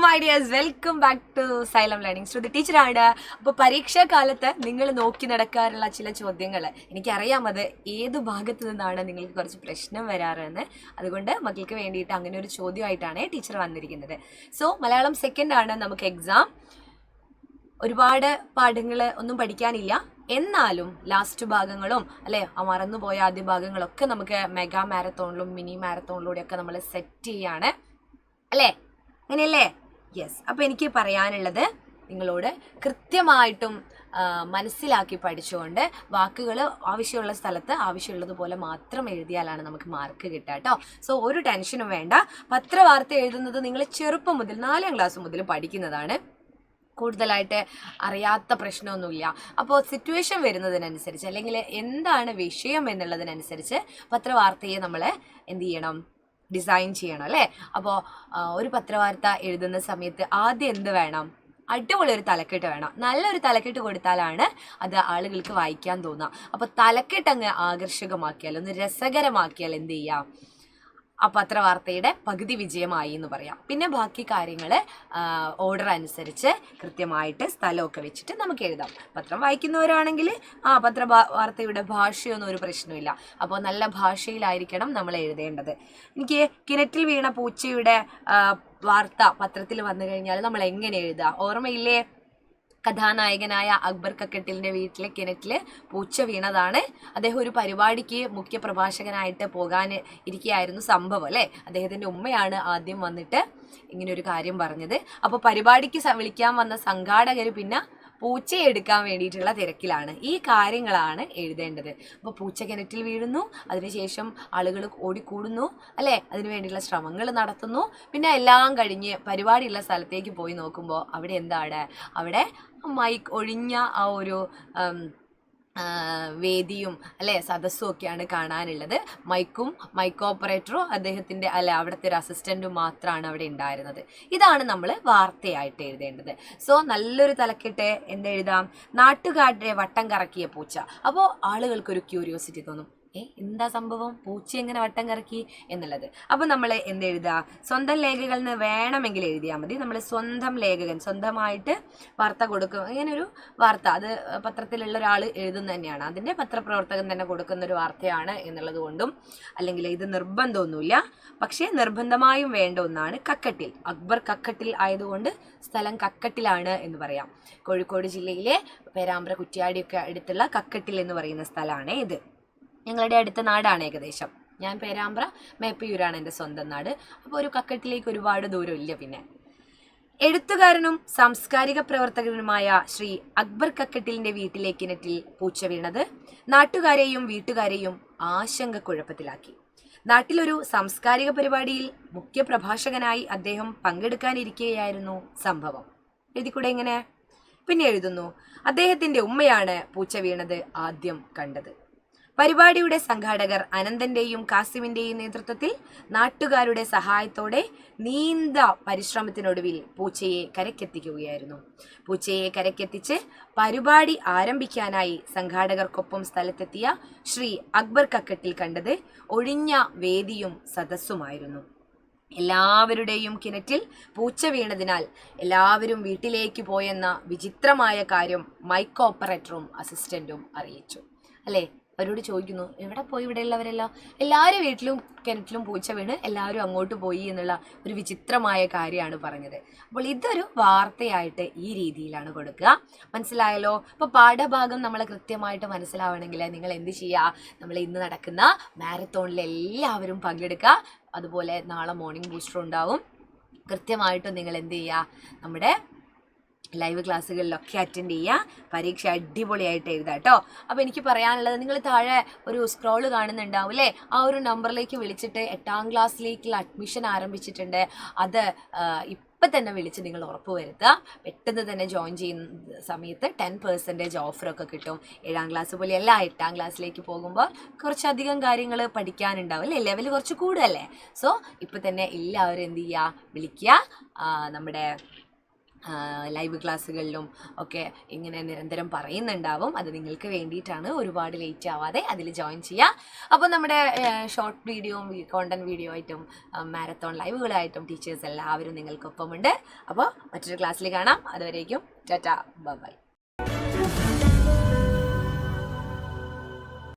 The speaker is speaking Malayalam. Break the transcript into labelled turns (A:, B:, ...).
A: My dears, welcome back to Xylem learning. Shruthi ടീച്ചറാണ്. അപ്പോൾ പരീക്ഷാ കാലത്ത് നിങ്ങൾ നോക്കി നടക്കാറുള്ള ചില ചോദ്യങ്ങൾ എനിക്കറിയാം അത് ഏത് ഭാഗത്ത് നിന്നാണ് നിങ്ങൾക്ക് കുറച്ച് പ്രശ്നം വരാറെന്ന്. അതുകൊണ്ട് മക്കൾക്ക് വേണ്ടിയിട്ട് അങ്ങനെ ഒരു ചോദ്യമായിട്ടാണ് ടീച്ചർ വന്നിരിക്കുന്നത്. സോ മലയാളം സെക്കൻഡ് ആണ് നമുക്ക് എക്സാം. ഒരുപാട് പാഠങ്ങൾ ഒന്നും പഠിക്കാനില്ല, എന്നാലും ലാസ്റ്റ് ഭാഗങ്ങളും അല്ലെ മറന്നുപോയ ആദ്യ ഭാഗങ്ങളൊക്കെ നമുക്ക് മെഗാ മാരത്തോണിലും മിനി മാരത്തോണിലൂടെയൊക്കെ നമ്മൾ സെറ്റ് ചെയ്യാണ് അല്ലേ, അങ്ങനെയല്ലേ? യെസ്. അപ്പോൾ എനിക്ക് പറയാനുള്ളത് നിങ്ങളോട് കൃത്യമായിട്ടും മനസ്സിലാക്കി പഠിച്ചുകൊണ്ട് വാക്കുകൾ ആവശ്യമുള്ള സ്ഥലത്ത് ആവശ്യമുള്ളതുപോലെ മാത്രം എഴുതിയാലാണ് നമുക്ക് മാർക്ക് കിട്ടുക കേട്ടോ. സോ ഒരു ടെൻഷനും വേണ്ട. പത്രവാർത്ത എഴുതുന്നത് നിങ്ങൾ ചെറുപ്പം മുതൽ 4ാം ക്ലാസ് മുതൽ പഠിക്കുന്നതാണ്. കൂടുതലായിട്ട് അറിയാത്ത പ്രശ്നമൊന്നുമില്ല. അപ്പോൾ സിറ്റുവേഷൻ വരുന്നതിനനുസരിച്ച് അല്ലെങ്കിൽ എന്താണ് വിഷയം എന്നുള്ളതിനനുസരിച്ച് പത്രവാർത്തയെ നമ്മൾ എന്ത് ചെയ്യണം, ഡിസൈൻ ചെയ്യണം അല്ലേ. അപ്പോൾ ഒരു പത്രവാർത്ത എഴുതുന്ന സമയത്ത് ആദ്യം എന്ത് വേണം? അടിപൊളി ഒരു തലക്കെട്ട് വേണം. നല്ലൊരു തലക്കെട്ട് കൊടുത്താലാണ് അത് ആളുകൾക്ക് വായിക്കാൻ തോന്നുക. അപ്പോൾ തലക്കെട്ട് അങ്ങ് ആകർഷകമാക്കിയാൽ, ഒന്ന് രസകരമാക്കിയാൽ എന്ത് ചെയ്യാം, ആ പത്രവാർത്തയുടെ പകുതി വിജയമായി എന്ന് പറയാം. പിന്നെ ബാക്കി കാര്യങ്ങൾ ഓർഡർ അനുസരിച്ച് കൃത്യമായിട്ട് സ്ഥലമൊക്കെ വെച്ചിട്ട് നമുക്ക് എഴുതാം. പത്രം വായിക്കുന്നവരാണെങ്കിൽ പത്രവാർത്തയുടെ ഭാഷയൊന്നും ഒരു പ്രശ്നമില്ല. അപ്പോൾ നല്ല ഭാഷയിലായിരിക്കണം നമ്മൾ എഴുതേണ്ടത്. എനിക്ക് കിണറ്റിൽ വീണ പൂച്ചയുടെ വാർത്ത പത്രത്തിൽ വന്നു കഴിഞ്ഞാൽ നമ്മൾ എങ്ങനെ എഴുതുക? ഓർമ്മയില്ലേ? കഥാനായകനായ അക്ബർ കക്കട്ടിലിൻ്റെ വീട്ടിലെ കിണറ്റിൽ പൂച്ച വീണതാണ്. അദ്ദേഹം ഒരു പരിപാടിക്ക് മുഖ്യ പ്രഭാഷകനായിട്ട് പോകാൻ ഇരിക്കുകയായിരുന്നു സംഭവം അല്ലേ. അദ്ദേഹത്തിൻ്റെ ഉമ്മയാണ് ആദ്യം വന്നിട്ട് ഇങ്ങനെ ഒരു കാര്യം പറഞ്ഞത്. അപ്പോൾ പരിപാടിക്ക് വിളിക്കാൻ വന്ന സംഘാടകർ പിന്നെ പൂച്ചയെ എടുക്കാൻ വേണ്ടിയിട്ടുള്ള തിരക്കിലാണ്. ഈ കാര്യങ്ങളാണ് എഴുതേണ്ടത്. അപ്പോൾ പൂച്ച കിണറ്റിൽ വീഴുന്നു, അതിനുശേഷം ആളുകൾ ഓടിക്കൂടുന്നു അല്ലേ, അതിനു വേണ്ടിയുള്ള ശ്രമങ്ങൾ നടത്തുന്നു. പിന്നെ എല്ലാം കഴിഞ്ഞ് പരിപാടിയുള്ള സ്ഥലത്തേക്ക് പോയി നോക്കുമ്പോൾ അവിടെ എന്താണ്? അവിടെ മൈക്ക് ഒഴിഞ്ഞ ആ ഒരു വേദിയും അല്ലെ സദസ്സും ഒക്കെയാണ് കാണാനുള്ളത്. മൈക്ക് ഓപ്പറേറ്ററും അദ്ദേഹത്തിൻ്റെ അവിടുത്തെ ഒരു അസിസ്റ്റൻറ്റും മാത്രമാണ് അവിടെ ഉണ്ടായിരുന്നത്. ഇതാണ് നമ്മൾ വാർത്തയായിട്ട് എഴുതേണ്ടത്. സോ നല്ലൊരു തലക്കെട്ട് എന്തെഴുതാം? നാട്ടുകാരുടെ വട്ടം കറക്കിയ പൂച്ച. അപ്പോൾ ആളുകൾക്കൊരു ക്യൂരിയോസിറ്റി തോന്നും, എന്താ സംഭവം, പൂച്ച എങ്ങനെ വട്ടം കറക്കി എന്നുള്ളത്. അപ്പോൾ നമ്മൾ എന്തെഴുതുക? സ്വന്തം ലേഖകളിൽ നിന്ന് വേണമെങ്കിൽ എഴുതിയാൽ മതി. നമ്മൾ സ്വന്തം ലേഖകൻ സ്വന്തമായിട്ട് വാർത്ത കൊടുക്കും. ഇങ്ങനൊരു വാർത്ത അത് പത്രത്തിലുള്ള ഒരാൾ എഴുതുന്ന തന്നെയാണ്, അതിൻ്റെ പത്രപ്രവർത്തകൻ തന്നെ കൊടുക്കുന്ന ഒരു വാർത്തയാണ് എന്നുള്ളത് കൊണ്ടും, അല്ലെങ്കിൽ ഇത് നിർബന്ധമൊന്നുമില്ല, പക്ഷേ നിർബന്ധമായും വേണ്ട ഒന്നാണ് കക്കട്ടിൽ. അക്ബർ കക്കട്ടിൽ ആയതുകൊണ്ട് സ്ഥലം കക്കട്ടിലാണ് എന്ന് പറയാം. കോഴിക്കോട് ജില്ലയിലെ പേരാമ്പ്ര കുറ്റ്യാടിയൊക്കെ അടുത്തുള്ള കക്കട്ടിൽ എന്ന് പറയുന്ന സ്ഥലമാണ് ഇത്. ഞങ്ങളുടെ അടുത്ത നാടാണ് ഏകദേശം. ഞാൻ പേരാമ്പ്ര, മേപ്പയൂരാണ് എൻ്റെ സ്വന്തം നാട്. അപ്പോൾ ഒരു കക്കട്ടിലേക്ക് ഒരുപാട് ദൂരമില്ല. പിന്നെ എഴുത്തുകാരനും സാംസ്കാരിക പ്രവർത്തകനുമായ ശ്രീ അക്ബർ കക്കട്ടിലിൻ്റെ വീട്ടിലെ കിണറ്റിൽ പൂച്ച വീണത് നാട്ടുകാരെയും വീട്ടുകാരെയും ആശങ്കക്കുഴപ്പത്തിലാക്കി. നാട്ടിലൊരു സാംസ്കാരിക പരിപാടിയിൽ മുഖ്യ പ്രഭാഷകനായി അദ്ദേഹം പങ്കെടുക്കാനിരിക്കുകയായിരുന്നു സംഭവം. എഴുതിക്കൂടെ ഇങ്ങനെ? പിന്നെ എഴുതുന്നു, അദ്ദേഹത്തിൻ്റെ ഉമ്മയാണ് പൂച്ച വീണത് ആദ്യം കണ്ടത്. പരിപാടിയുടെ സംഘാടകർ അനന്തന്റെയും കാസിമിന്റെയും നേതൃത്വത്തിൽ നാട്ടുകാരുടെ സഹായത്തോടെ നീണ്ട പരിശ്രമത്തിനൊടുവിൽ പൂച്ചയെ കരക്കെത്തിക്കുകയായിരുന്നു. പൂച്ചയെ കരക്കെത്തിച്ച് പരിപാടി ആരംഭിക്കാനായി സംഘാടകർക്കൊപ്പം സ്ഥലത്തെത്തിയ ശ്രീ അക്ബർ കക്കട്ടിൽ കണ്ടത് ഒഴിഞ്ഞ വേദിയും സദസ്സുമായിരുന്നു. എല്ലാവരുടെയും കിണറ്റിൽ പൂച്ച വീണതിനാൽ എല്ലാവരും വീട്ടിലേക്ക് പോയെന്ന വിചിത്രമായ കാര്യം മൈക്ക് ഓപ്പറേറ്ററും അസിസ്റ്റന്റും അറിയിച്ചു അല്ലേ. അവരോട് ചോദിക്കുന്നു, എവിടെ പോയി ഇവിടെ ഉള്ളവരെല്ലാം? എല്ലാവരും വീട്ടിലും കിണറ്റിലും പൂച്ച വീണ് എല്ലാവരും അങ്ങോട്ട് പോയി എന്നുള്ള ഒരു വിചിത്രമായ കാര്യമാണ് പറഞ്ഞത്. അപ്പോൾ ഇതൊരു വാർത്തയായിട്ട് ഈ രീതിയിലാണ് കൊടുക്കുക. മനസ്സിലായല്ലോ? അപ്പോൾ പാഠഭാഗം നമ്മൾ കൃത്യമായിട്ട് മനസ്സിലാവണമെങ്കിൽ നിങ്ങൾ എന്ത് ചെയ്യുക? നമ്മൾ ഇന്ന് നടക്കുന്ന മാരത്തോണിൽ എല്ലാവരും പങ്കെടുക്കുക. അതുപോലെ നാളെ മോർണിംഗ് ബൂസ്റ്റർ ഉണ്ടാവും. കൃത്യമായിട്ടും നിങ്ങൾ എന്ത് ചെയ്യുക? നമ്മുടെ ലൈവ് ക്ലാസ്സുകളിലൊക്കെ അറ്റൻഡ് ചെയ്യുക. പരീക്ഷ അടിപൊളിയായിട്ട് എഴുതാം കേട്ടോ. അപ്പോൾ എനിക്ക് പറയാനുള്ളത്, നിങ്ങൾ താഴെ ഒരു സ്ക്രോള് കാണുന്നുണ്ടാവും അല്ലേ, ആ ഒരു നമ്പറിലേക്ക് വിളിച്ചിട്ട് 8ാം ക്ലാസ്സിലേക്കുള്ള അഡ്മിഷൻ ആരംഭിച്ചിട്ടുണ്ട്. അത് ഇപ്പം തന്നെ വിളിച്ച് നിങ്ങൾ ഉറപ്പ് വരുത്തുക. പെട്ടെന്ന് തന്നെ ജോയിൻ ചെയ്യുന്ന സമയത്ത് 10% ഓഫറൊക്കെ കിട്ടും. 7ാം ക്ലാസ് പോലെയല്ല, 8ാം ക്ലാസ്സിലേക്ക് പോകുമ്പോൾ കുറച്ചധികം കാര്യങ്ങൾ പഠിക്കാനുണ്ടാവും അല്ലേ, ലെവൽ കുറച്ച് കൂടുതലല്ലേ. സോ ഇപ്പം തന്നെ എല്ലാവരും എന്ത് ചെയ്യുക? വിളിക്കുക. നമ്മുടെ ലൈവ് ക്ലാസ്സുകളിലും ഒക്കെ ഇങ്ങനെ നിരന്തരം പറയുന്നുണ്ടാവും. അത് നിങ്ങൾക്ക് വേണ്ടിയിട്ടാണ്. ഒരുപാട് ലേറ്റ് ആവാതെ അതിൽ ജോയിൻ ചെയ്യുക. അപ്പോൾ നമ്മുടെ ഷോർട്ട് വീഡിയോയും കോണ്ടന്റ് വീഡിയോ ആയിട്ടും മാരത്തോൺ ലൈവുകളായിട്ടും ടീച്ചേഴ്സ് എല്ലാവരും നിങ്ങൾക്കൊപ്പമുണ്ട്. അപ്പോൾ മറ്റൊരു ക്ലാസ്സിൽ കാണാം. അതുവരേക്കും ടാറ്റാ ബൈ.